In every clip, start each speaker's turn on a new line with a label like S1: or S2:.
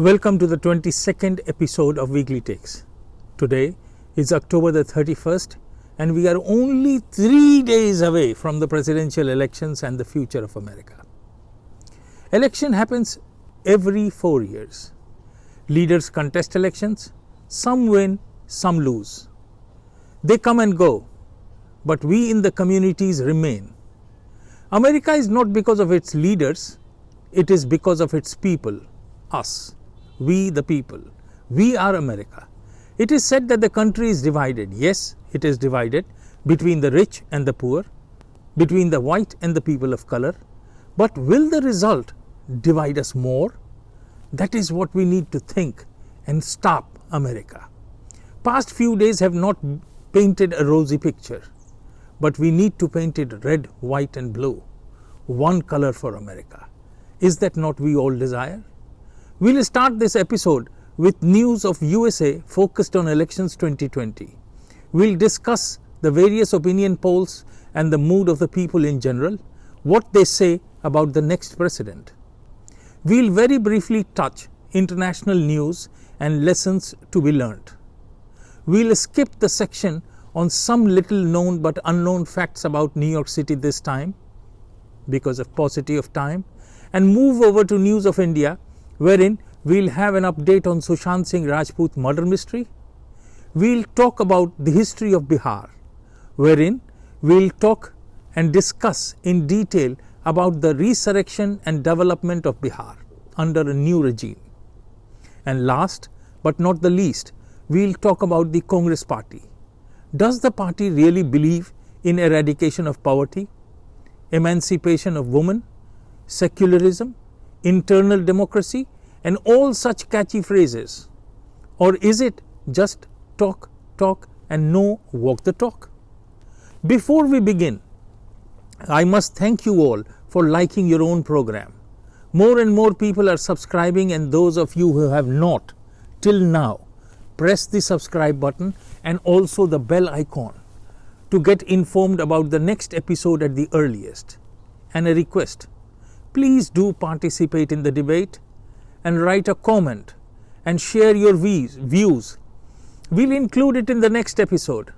S1: Welcome to the 22nd episode of Weekly Takes. Today is October the 31st and we are only 3 days away from the presidential elections and the future of America. Election happens every 4 years. Leaders contest elections, some win, some lose. They come and go, but we in the communities remain. America is not because of its leaders, it is because of its people, us. We the people. We are America. It is said that the country is divided. Yes, it is divided between the rich and the poor, between the white and the people of color. But will the result divide us more? That is what we need to think and stop America. Past few days have not painted a rosy picture, but we need to paint it red, white and blue. One color for America. Is that not we all desire? We'll start this episode with news of USA focused on elections 2020. We'll discuss the various opinion polls and the mood of the people in general, what they say about the next president. We'll very briefly touch international news and lessons to be learnt. We'll skip the section on some little known but unknown facts about New York City this time because of paucity of time and move over to news of India, wherein we'll have an update on Sushant Singh Rajput murder mystery. We'll talk about the history of Bihar, wherein we'll talk and discuss in detail about the resurrection and development of Bihar under a new regime. And last but not the least, we'll talk about the Congress party. Does the party really believe in eradication of poverty, emancipation of women, secularism, internal democracy and all such catchy phrases? Or is it just talk and no walk the talk? Before we begin, I must thank you all for liking your own program. More and more people are subscribing, and those of you who have not till now, press the subscribe button and also the bell icon to get informed about the next episode at the earliest. And a request, please do participate in the debate and write a comment and share your views. We'll include it in the next episode.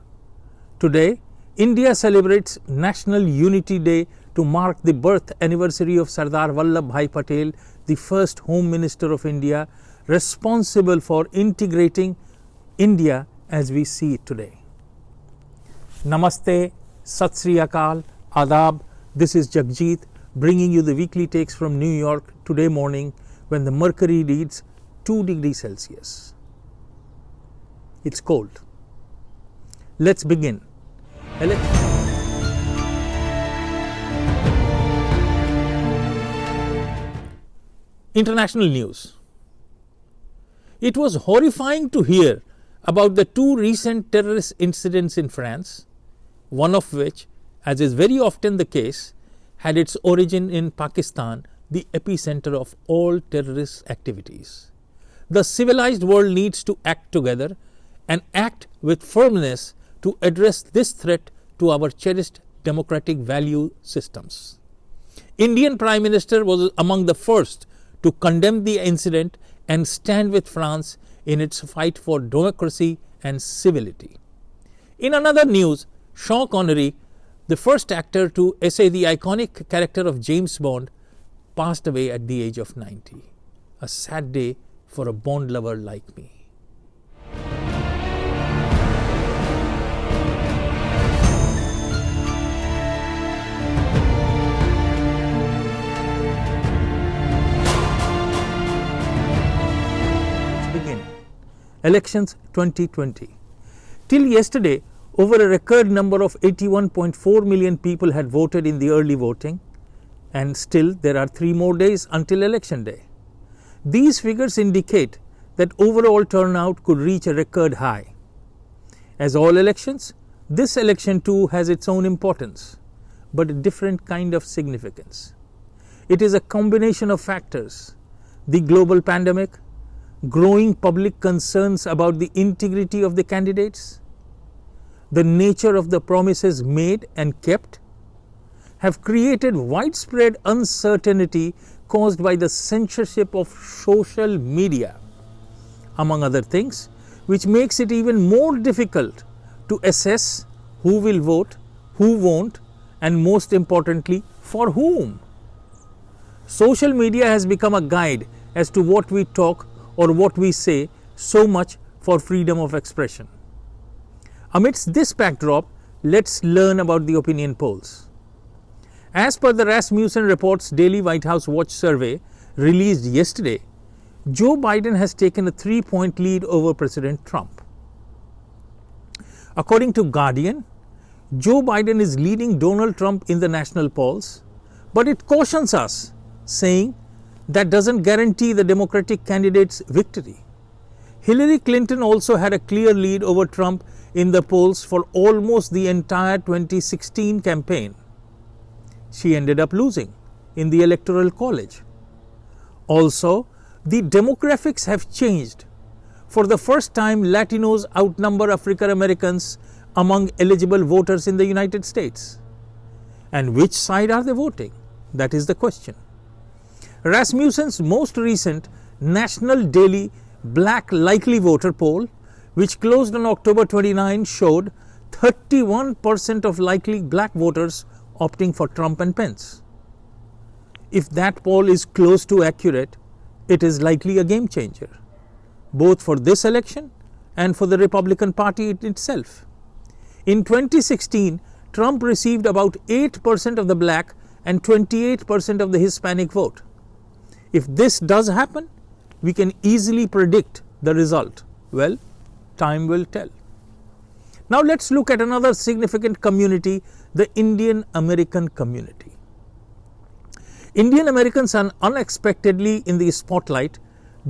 S1: Today, India celebrates National Unity Day to mark the birth anniversary of Sardar Vallabhbhai Patel, the first Home Minister of India, responsible for integrating India as we see it today. Namaste, Sat Sri Akal, Adab. This is Jagjit bringing you the weekly takes from New York today morning when the mercury reads 2 degrees Celsius. It's cold. Let's begin. International news. It was horrifying to hear about the 2 recent terrorist incidents in France, one of which, as is very often the case, had its origin in Pakistan, the epicenter of all terrorist activities. The civilized world needs to act together and act with firmness to address this threat to our cherished democratic value systems. Indian Prime Minister was among the first to condemn the incident and stand with France in its fight for democracy and civility. In another news, Sean Connery, the first actor to essay the iconic character of James Bond, passed away at the age of 90. A sad day for a Bond lover like me. Let's begin. Elections 2020. Till yesterday, over a record number of 81.4 million people had voted in the early voting, and still there are 3 more days until election day. These figures indicate that overall turnout could reach a record high. As all elections, this election too has its own importance, but a different kind of significance. It is a combination of factors: the global pandemic, growing public concerns about the integrity of the candidates, the nature of the promises made and kept, have created widespread uncertainty caused by the censorship of social media, among other things, which makes it even more difficult to assess who will vote, who won't, and most importantly, for whom. Social media has become a guide as to what we talk or what we say, so much for freedom of expression. Amidst this backdrop, let's learn about the opinion polls. As per the Rasmussen Report's daily White House Watch survey released yesterday, Joe Biden has taken a 3-point lead over President Trump. According to Guardian, Joe Biden is leading Donald Trump in the national polls, but it cautions us, saying that doesn't guarantee the Democratic candidate's victory. Hillary Clinton also had a clear lead over Trump in the polls for almost the entire 2016 campaign. She ended up losing in the Electoral College. Also, the demographics have changed. For the first time, Latinos outnumber African Americans among eligible voters in the United States. And which side are they voting? That is the question. Rasmussen's most recent National Daily Black Likely Voter poll, which closed on October 29, showed 31% of likely black voters opting for Trump and Pence. If that poll is close to accurate, it is likely a game changer, both for this election and for the Republican Party itself. In 2016, Trump received about 8% of the black and 28% of the Hispanic vote. If this does happen, we can easily predict the result. Well, time will tell. Now let's look at another significant community, the Indian American community. Indian Americans are unexpectedly in the spotlight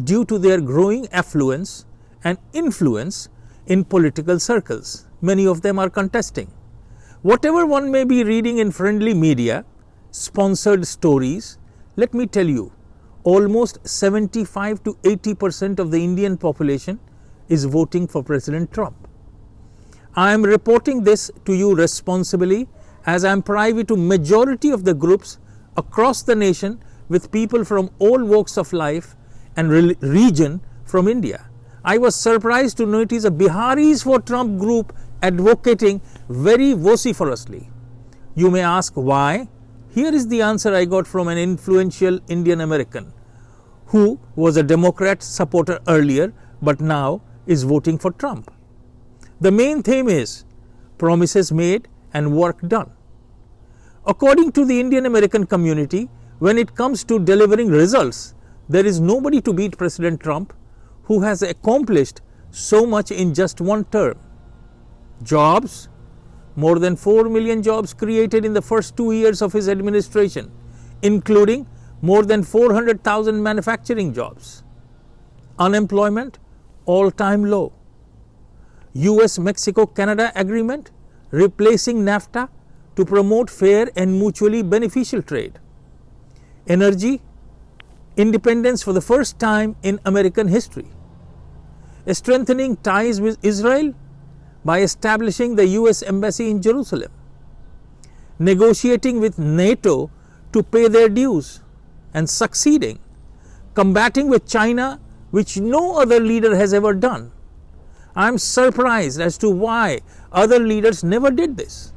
S1: due to their growing affluence and influence in political circles. Many of them are contesting. Whatever one may be reading in friendly media, sponsored stories, let me tell you, almost 75 to 80% of the Indian population is voting for President Trump. I am reporting this to you responsibly, as I am privy to majority of the groups across the nation with people from all walks of life and region from India. I was surprised to notice a Biharis for Trump group advocating very vociferously. You may ask why? Here is the answer I got from an influential Indian American who was a Democrat supporter earlier but now is voting for Trump. The main theme is promises made and work done. According to the Indian American community, when it comes to delivering results, there is nobody to beat President Trump, who has accomplished so much in just one term. Jobs, more than 4 million jobs created in the first 2 years of his administration, including more than 400,000 manufacturing jobs. Unemployment, all-time low. US-Mexico-Canada agreement, replacing NAFTA to promote fair and mutually beneficial trade. Energy, independence for the first time in American history. Strengthening ties with Israel by establishing the US Embassy in Jerusalem. Negotiating with NATO to pay their dues and succeeding. Combating with China, which no other leader has ever done. I am surprised as to why other leaders never did this.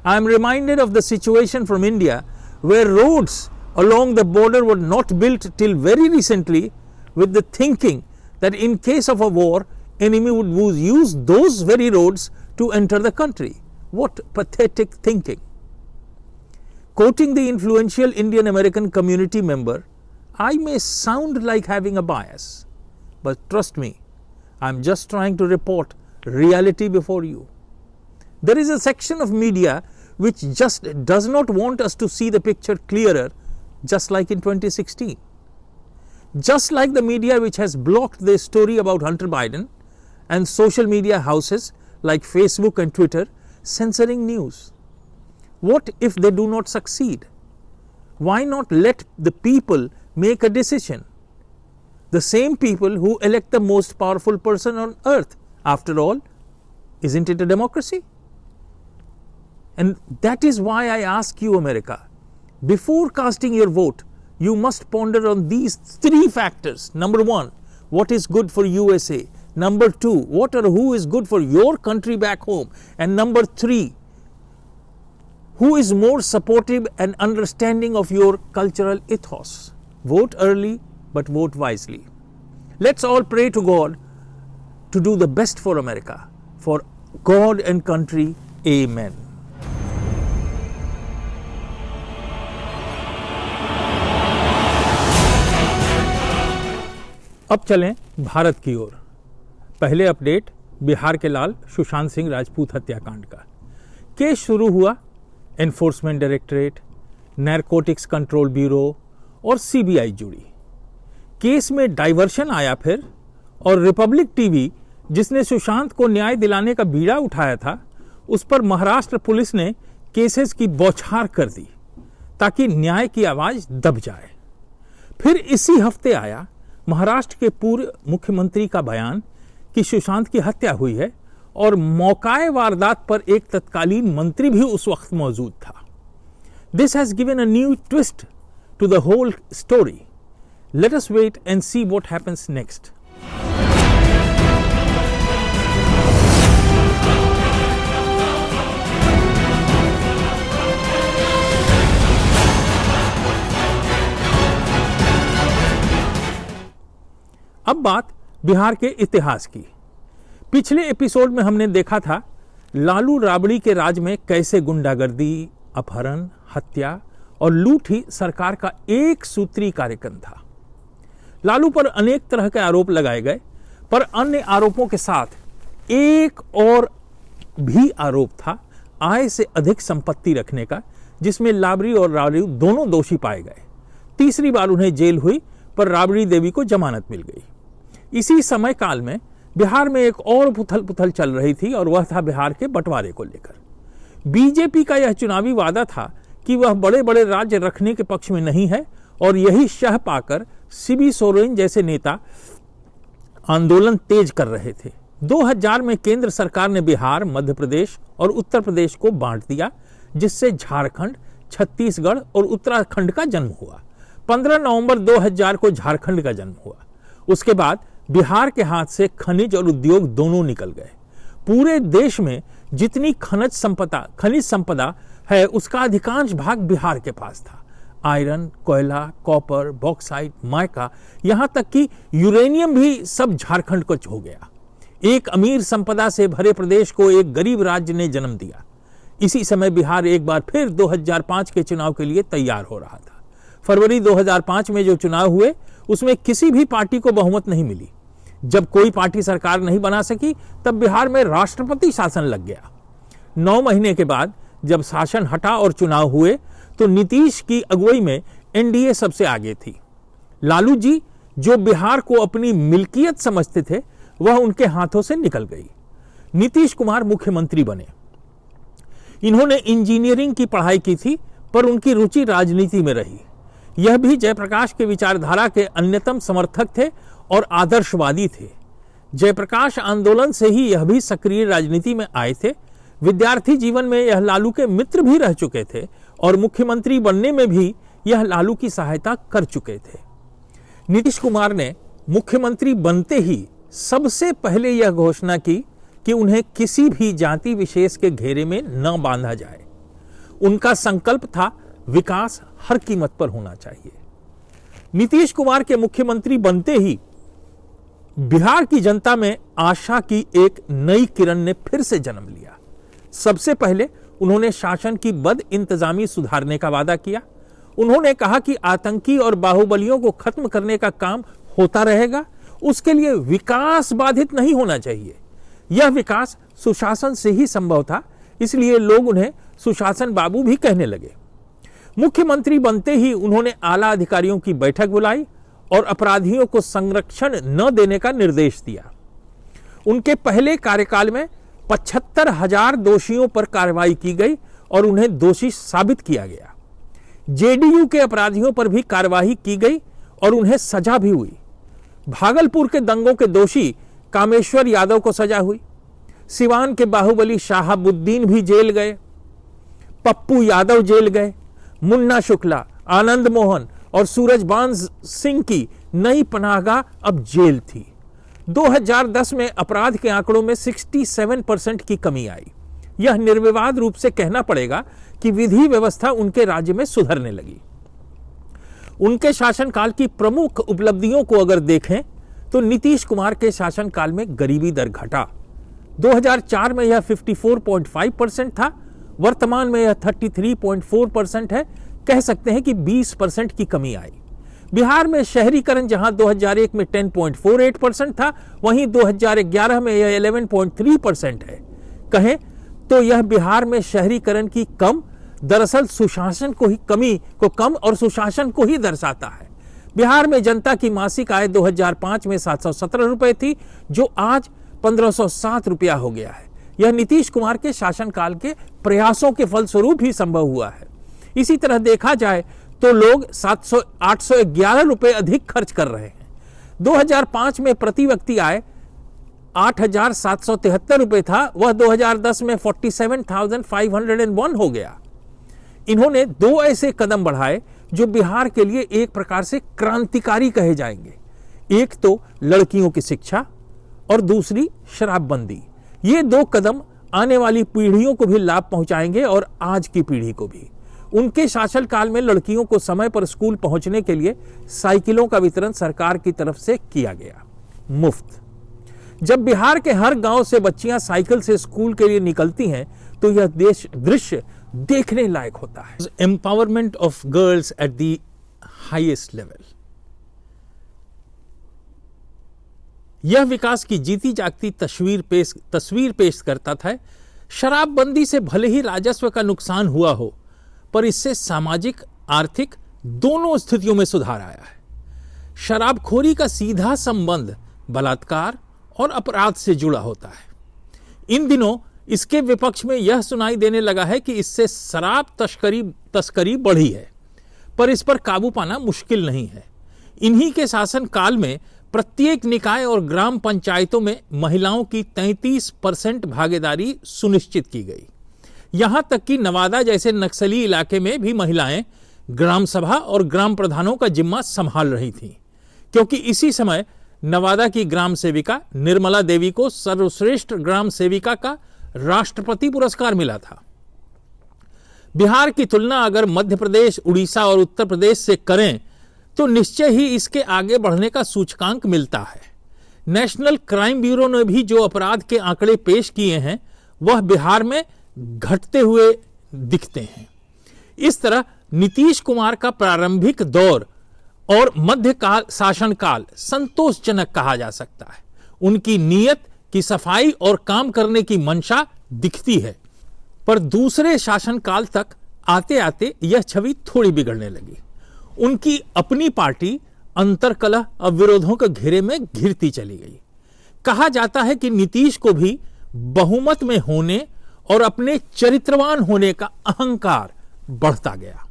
S1: I am reminded of the situation from India, where roads along the border were not built till very recently, with the thinking that in case of a war, enemy would use those very roads to enter the country. What pathetic thinking. Quoting the influential Indian American community member, I may sound like having a bias, but trust me, I am just trying to report reality before you. There is a section of media which just does not want us to see the picture clearer, just like in 2016. Just like the media which has blocked the story about Hunter Biden, and social media houses like Facebook and Twitter censoring news. What if they do not succeed? Why not let the people make a decision? The same people who elect the most powerful person on earth. After all, isn't it a democracy? And that is why I ask you, America, before casting your vote, you must ponder on these three factors. Number one, what is good for USA? Number two, what or who is good for your country back home? And number three, who is more supportive and understanding of your cultural ethos? Vote early, but vote wisely. Let's all pray to God to do the best for America, for God and country. Amen. अब चलें भारत की ओर। पहले update Bihar के लाल सुशांत सिंह राजपूत हत्याकांड का। Case शुरू हुआ enforcement directorate, नैरकोटिक्स control bureau और सीबीआई जुड़ी। केस में डाइवर्शन आया फिर, और रिपब्लिक टीवी जिसने सुशांत को न्याय दिलाने का बीड़ा उठाया था, उस पर महाराष्ट्र पुलिस ने केसेस की बौछार कर दी ताकि न्याय की आवाज दब जाए। फिर इसी हफ्ते आया महाराष्ट्र के पूर्व मुख्यमंत्री का बयान कि सुशांत की हत्या हुई है, और मौकाए वारदात पर एक तत्कालीन मंत्री भी उस वक्त मौजूद था। This has given a new twist to the whole story. Let us wait and see what happens next. अब बात बिहार के इतिहास की। पिछले एपिसोड में हमने देखा था लालू राबड़ी के राज में कैसे गुंडागर्दी, अपहरण, हत्या और लूट ही सरकार का एक सूत्री कार्यक्रम था। लालू पर अनेक तरह के आरोप लगाए गए, पर अन्य आरोपों के साथ एक और भी आरोप था आय से अधिक संपत्ति रखने का, जिसमें राबड़ी और राबड़ी दोनों दोषी पाए गए। तीसरी बार उन्हें जेल हुई, पर राबड़ी देवी को जमानत मिल गई। इसी समय काल में बिहार में एक और उथल पुथल चल रही थी, और वह था बिहार के बंटवारे को लेकर। बीजेपी का यह चुनावी वादा था कि वह बड़े बड़े राज्य रखने के पक्ष में नहीं है, और यही शह पाकर शिबू सोरेन जैसे नेता आंदोलन तेज कर रहे थे। 2000 में केंद्र सरकार ने बिहार, मध्य प्रदेश और उत्तर प्रदेश को बांट दिया, जिससे झारखंड, छत्तीसगढ़ और उत्तराखंड का जन्म हुआ। 15 नवंबर 2000 को झारखंड का जन्म हुआ। उसके बाद बिहार के हाथ से खनिज और उद्योग दोनों निकल गए। पूरे देश में जितनी खनिज संपदा है, उसका अधिकांश भाग बिहार के पास था। आयरन, कोयला, कॉपर, बॉक्साइट, माइका, यहां तक कि यूरेनियम भी सब झारखंड को हो गया। एक अमीर संपदा से भरे प्रदेश को एक गरीब राज्य ने जन्म दिया। इसी समय बिहार एक बार फिर 2005 के चुनाव के लिए तैयार हो रहा था। फरवरी 2005 में जो चुनाव हुए, उसमें किसी भी पार्टी को बहुमत नहीं मिली। जब कोई पार्टी सरकार नहीं बना सकी, तब बिहार में राष्ट्रपति शासन लग गया। 9 महीने के बाद जब शासन हटा और चुनाव हुए, तो नीतीश की अगुवाई में एनडीए सबसे आगे थी। लालू जी, जो बिहार को अपनी मिल्कियत समझते थे, वह उनके हाथों से निकल गई। नीतीश कुमार मुख्यमंत्री बने। इन्होंने इंजीनियरिंग की पढ़ाई की थी, पर उनकी रुचि राजनीति में रही। यह भी जयप्रकाश के विचारधारा के अन्यतम समर्थक थे और आदर्शवादी थे। जयप्रकाश आंदोलन से ही यह भी सक्रिय राजनीति में आए थे। विद्यार्थी जीवन में यह लालू के मित्र भी रह चुके थे, और मुख्यमंत्री बनने में भी यह लालू की सहायता कर चुके थे। नीतीश कुमार ने मुख्यमंत्री बनते ही सबसे पहले यह घोषणा की कि उन्हें किसी भी जाति विशेष के घेरे में न बांधा जाए। उनका संकल्प था विकास हर कीमत पर होना चाहिए। नीतीश कुमार के मुख्यमंत्री बनते ही बिहार की जनता में आशा की एक नई किरण ने फिर से जन्म लिया। सबसे पहले उन्होंने शासन की बद इंतजामी सुधारने का वादा किया। उन्होंने कहा कि आतंकी और बाहुबलियों को खत्म करने का काम होता रहेगा, उसके लिए विकास बाधित नहीं होना चाहिए। यह विकास सुशासन से ही संभव था, इसलिए लोग उन्हें सुशासन बाबू भी कहने लगे। मुख्यमंत्री बनते ही उन्होंने आला अधिकारियों की बैठक बुलाई और अपराधियों को संरक्षण न देने का निर्देश दिया। उनके पहले कार्यकाल में 75,000 दोषियों पर कार्रवाई की गई और उन्हें दोषी साबित किया गया। जेडीयू के अपराधियों पर भी कार्रवाई की गई और उन्हें सजा भी हुई। भागलपुर के दंगों के दोषी कामेश्वर यादव को सजा हुई। सिवान के बाहुबली शाहाबुद्दीन भी जेल गए। पप्पू यादव जेल गए। मुन्ना शुक्ला, आनंद मोहन और सूरजबान सिंह की नई पनाहगाह अब जेल थी। 2010 में अपराध के आंकड़ों में 67% की कमी आई। यह निर्विवाद रूप से कहना पड़ेगा कि विधि व्यवस्था उनके राज्य में सुधरने लगी। उनके शासनकाल की प्रमुख उपलब्धियों को अगर देखें तो नीतीश कुमार के शासनकाल में गरीबी दर घटा। 2004 में यह 54.5% था, वर्तमान में यह 33.4% है। कह सकते हैं कि 20% की कमी आई। बिहार में शहरीकरण जहां 2001 में 10.48% था, वहीं 2011 में यह 11.3% है। कहें तो यह बिहार में शहरीकरण की कम दरअसल सुशासन को ही कमी को कम और सुशासन को ही दर्शाता है। बिहार में जनता की मासिक आय 2005 में 717 रुपए थी, जो आज 1507 रुपया हो गया है। यह नीतीश कुमार के शासनकाल के प्रयासों के फलस्वरूप ही संभव हुआ है। इसी तरह देखा जाए तो लोग 811 रुपए अधिक खर्च कर रहे हैं। 2005 में प्रति व्यक्ति आय 8,773 रुपए था, वह 2010 में 47,501 हो गया। इन्होंने दो ऐसे कदम बढ़ाए जो बिहार के लिए एक प्रकार से क्रांतिकारी कहे जाएंगे। एक तो लड़कियों की शिक्षा और दूसरी शराबबंदी। ये दो कदम आने वाली पीढ़ियों को भी लाभ पहुंचाएंगे और आज की पीढ़ी को भी। उनके शासनकाल में लड़कियों को समय पर स्कूल पहुंचने के लिए साइकिलों का वितरण सरकार की तरफ से किया गया, मुफ्त। जब बिहार के हर गांव से बच्चियां साइकिल से स्कूल के लिए निकलती हैं तो यह दृश्य देखने लायक होता है। Empowerment of girls at the highest level. यह विकास की जीती जागती तस्वीर पेश करता था। शराबबंदी से भले ही राजस्व का नुकसान हुआ हो, पर इससे सामाजिक आर्थिक दोनों स्थितियों में सुधार आया है। शराबखोरी का सीधा संबंध बलात्कार और अपराध से जुड़ा होता है। इन दिनों इसके विपक्ष में यह सुनाई देने लगा है कि इससे शराब तस्करी बढ़ी है, पर इस पर काबू पाना मुश्किल नहीं है। इन्हीं के शासन काल में प्रत्येक निकाय और ग्राम पंचायतों में महिलाओं की 33% भागीदारी सुनिश्चित की गई। यहां तक कि नवादा जैसे नक्सली इलाके में भी महिलाएं ग्राम सभा और ग्राम प्रधानों का जिम्मा संभाल रही थीं, क्योंकि इसी समय नवादा की ग्राम सेविका निर्मला देवी को सर्वश्रेष्ठ ग्राम सेविका का राष्ट्रपति पुरस्कार मिला था। बिहार की तुलना अगर मध्य प्रदेश, उड़ीसा और उत्तर प्रदेश से करें तो निश्चय ही इसके आगे बढ़ने का सूचकांक मिलता है। नेशनल क्राइम ब्यूरो ने भी जो अपराध के आंकड़े पेश किए हैं वह बिहार में घटते हुए दिखते हैं। इस तरह नीतीश कुमार का प्रारंभिक दौर और मध्यकाल शासनकाल संतोषजनक कहा जा सकता है। उनकी नीयत की सफाई और काम करने की मंशा दिखती है, पर दूसरे शासनकाल तक आते आते यह छवि थोड़ी बिगड़ने लगी। उनकी अपनी पार्टी अंतर्कलह और विरोधों के घेरे में घिरती चली गई। कहा जाता है कि नीतीश को भी बहुमत में होने और अपने चरित्रवान होने का अहंकार बढ़ता गया।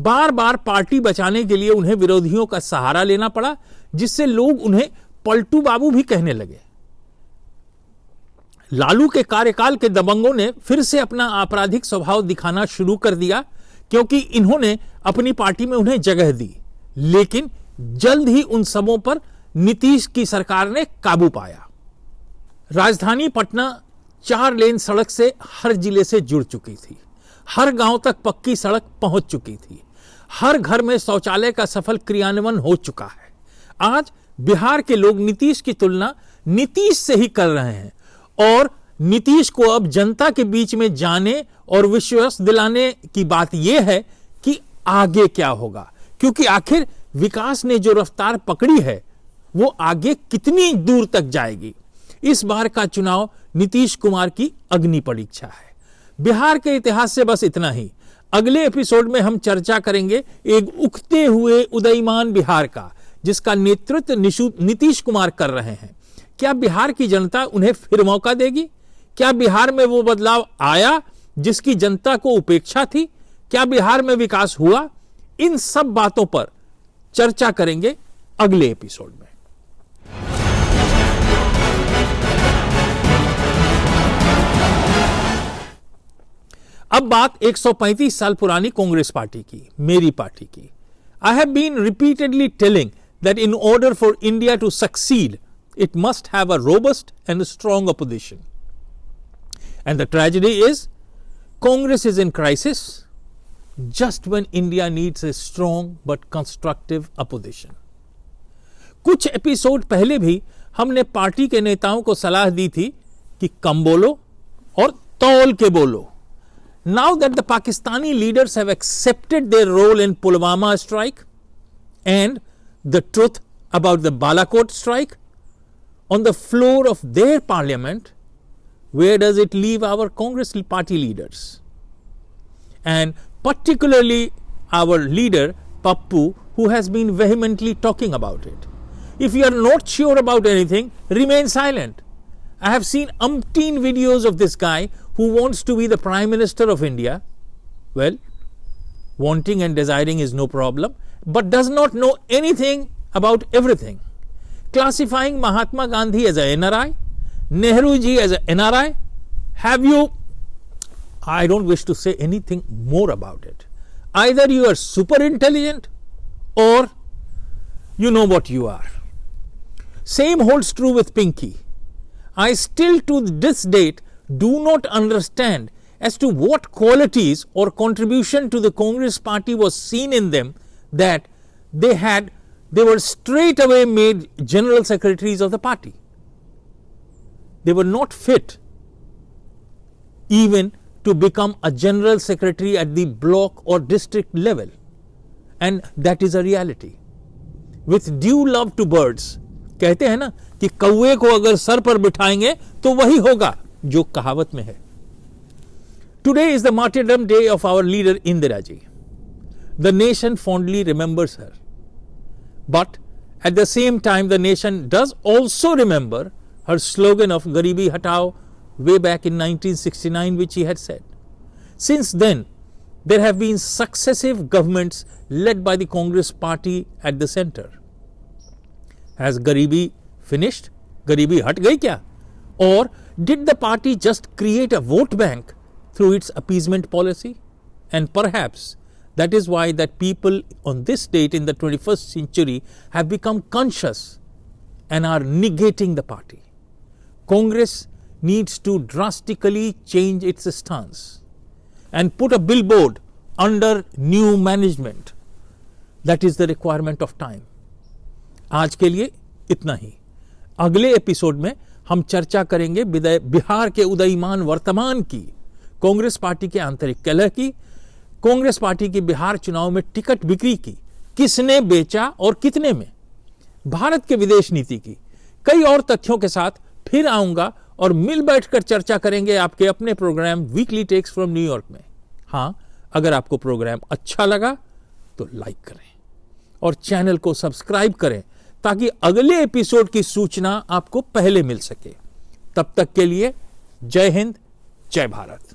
S1: बार बार पार्टी बचाने के लिए उन्हें विरोधियों का सहारा लेना पड़ा, जिससे लोग उन्हें पलटू बाबू भी कहने लगे। लालू के कार्यकाल के दबंगों ने फिर से अपना आपराधिक स्वभाव दिखाना शुरू कर दिया, क्योंकि इन्होंने अपनी पार्टी में उन्हें जगह दी। लेकिन जल्द ही उन सबों पर नीतीश की सरकार ने काबू पाया। राजधानी पटना 4 लेन सड़क से हर जिले से जुड़ चुकी थी। हर गांव तक पक्की सड़क पहुंच चुकी थी। हर घर में शौचालय का सफल क्रियान्वयन हो चुका है। आज बिहार के लोग नीतीश की तुलना नीतीश से ही कर रहे हैं और नीतीश को अब जनता के बीच में जाने और विश्वास दिलाने की बात यह है कि आगे क्या होगा, क्योंकि आखिर विकास ने जो रफ्तार पकड़ी है वो आगे कितनी दूर तक जाएगी। इस बार का चुनाव नीतीश कुमार की अग्नि परीक्षा है। बिहार के इतिहास से बस इतना ही। अगले एपिसोड में हम चर्चा करेंगे एक उगते हुए उदयमान बिहार का, जिसका नेतृत्व नीतीश कुमार कर रहे हैं। क्या बिहार की जनता उन्हें फिर मौका देगी? क्या बिहार में वो बदलाव आया जिसकी जनता को उपेक्षा थी? क्या बिहार में विकास हुआ? इन सब बातों पर चर्चा करेंगे अगले एपिसोड में। अब बात 135 साल पुरानी कांग्रेस पार्टी की, मेरी पार्टी की। I have been repeatedly telling that in order for India to succeed, it must have a robust and a strong opposition. And the tragedy is, Congress is in crisis just when India needs a strong but constructive opposition. कुछ episode पहले भी हमने party के नेताओं को सलाह दी थी कि कम बोलो और तौल के बोलो. Now that the Pakistani leaders have accepted their role in Pulwama strike and the truth about the Balakot strike on the floor of their parliament, where does it leave our Congress party leaders? And particularly our leader Pappu, who has been vehemently talking about it. If you are not sure about anything, remain silent. I have seen umpteen videos of this guy who wants to be the Prime Minister of India. Well, wanting and desiring is no problem, but does not know anything about everything. Classifying Mahatma Gandhi as a NRI, Nehru ji as a NRI. Have you? I don't wish to say anything more about it. Either you are super intelligent or you know what you are. Same holds true with Pinky. I still to this date do not understand as to what qualities or contribution to the Congress party was seen in them that they were straight away made general secretaries of the party. They were not fit even to become a general secretary at the block or district level, and that is a reality. With due love to birds, कहते हैं ना कि कौवे को अगर sir पर बिठाएंगे तो वही होगा जो कहावत में है. Today is the martyrdom day of our leader Indira ji. The nation fondly remembers her, but at the same time the nation does also remember her slogan of Garibi Hatao way back in 1969, which he had said. Since then, there have been successive governments led by the Congress party at the center. Has Garibi finished? Garibi hat gayi kya? Or did the party just create a vote bank through its appeasement policy? And perhaps that is why that people on this date in the 21st century have become conscious and are negating the party. Congress needs to drastically change its stance and put a billboard under new management. That is the requirement of time. आज के लिए इतना ही. अगले episode में हम चर्चा करेंगे बिहार के उदयमान वर्तमान की, कांग्रेस पार्टी के आंतरिक कलह की, कांग्रेस पार्टी की बिहार चुनाव में टिकट बिक्री की, किसने बेचा और कितने में, भारत के विदेश नीति की, कई और तथ्यों के साथ फिर आऊंगा और मिल बैठकर चर्चा करेंगे आपके अपने program weekly takes from New York में. हाँ, अगर आपको प्रोग्राम अच्छा लगा तो लाइक करें और चैनल को सब्सक्राइब करें ताकि अगले एपिसोड की सूचना आपको पहले मिल सके. तब तक के लिए जय हिंद, जय भारत.